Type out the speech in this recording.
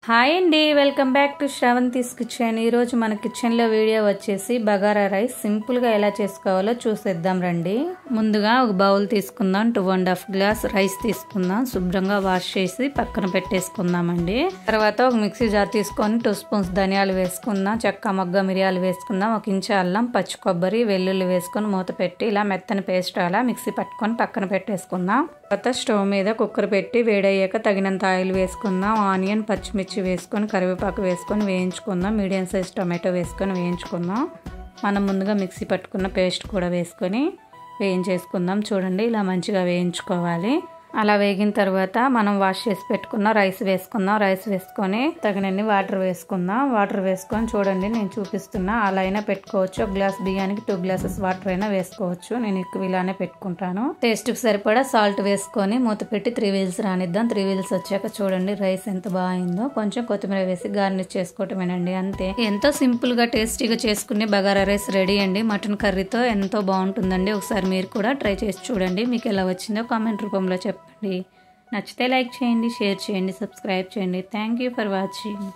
Hi అండి, welcome back to శ్రావంతిస్ kitchen. ఈరోజు మన కిచెన్లో వీడియో వచ్చేసి బగారా రైస్ సింపుల్గా ఎలా చేసుకోవాలో చూసేద్దాం రండి. ముందుగా ఒక బౌల్ తీసుకుందాం. 2.5 గ్లాస్ రైస్ తీసుకుందాం. శుభ్రంగా వాష్ చేసి పక్కన పెట్టేసుకుందామండి. తర్వాత ఒక మిక్సీ జార్ తీసుకొని 2 స్పూన్స్ ధనియాలు వేసుకుందాం. చెక్క, మొగ్గ, మిరియాలు వేసుకుందాం. 1 ఇంచు అల్లం, పచ్చి కొబ్బరి, వెల్లుల్లి వేసుకొని మూత పెట్టి ఇలా మెత్తని పేస్ట్ అలా మిక్సీ పట్టుకొని పక్కన పెట్టేసుకుందాం. తర్వాత స్టవ్ మీద కుక్కర్ పెట్టి వేడయ్యాక తగినంత ఆయిల్ వేసుకుందాం. ఆనియన్, పచ్చిమిర్చి వేసుకొని కరివేపాకు వేసుకొని వేయించుకుందాం. మీడియం సైజ్ టొమాటో వేసుకొని వేయించుకుందాం. మనం ముందుగా మిక్సీ పట్టుకున్న పేస్ట్ కూడా వేసుకొని వేయించేసుకుందాం. చూడండి, ఇలా మంచిగా వేయించుకోవాలి. అలా వేగిన తర్వాత మనం వాష్ చేసి పెట్టుకున్న రైస్ వేసుకుందాం. రైస్ వేసుకొని తగినన్ని వాటర్ వేసుకుందాం. వాటర్ వేసుకొని చూడండి, నేను చూపిస్తున్నా అలా అయినా పెట్టుకోవచ్చు. 1 గ్లాస్ బియ్యానికి 2 గ్లాసెస్ వాటర్ అయినా వేసుకోవచ్చు. నేను ఎక్కువ ఇలానే పెట్టుకుంటాను. టేస్ట్కి సరిపడా సాల్ట్ వేసుకొని మూత పెట్టి 3 విజిల్స్ రానిద్దాం. 3 విజిల్స్ వచ్చాక చూడండి రైస్ ఎంత బాగుందో. కొంచెం కొత్తిమీర వేసి గార్నిష్ చేసుకోవటమేనండి, అంతే. ఎంతో సింపుల్ గా టేస్టీగా చేసుకునే బగారా రైస్ రెడీ అండి. మటన్ కర్రీతో ఎంతో బాగుంటుందండి. ఒకసారి మీరు కూడా ట్రై చేసి చూడండి. మీకు ఎలా వచ్చిందో కామెంట్ రూపంలో చెప్పండి. నచ్చితే లైక్ చేయండి, షేర్ చేయండి, సబ్స్క్రైబ్ చేయండి. Thank you for watching.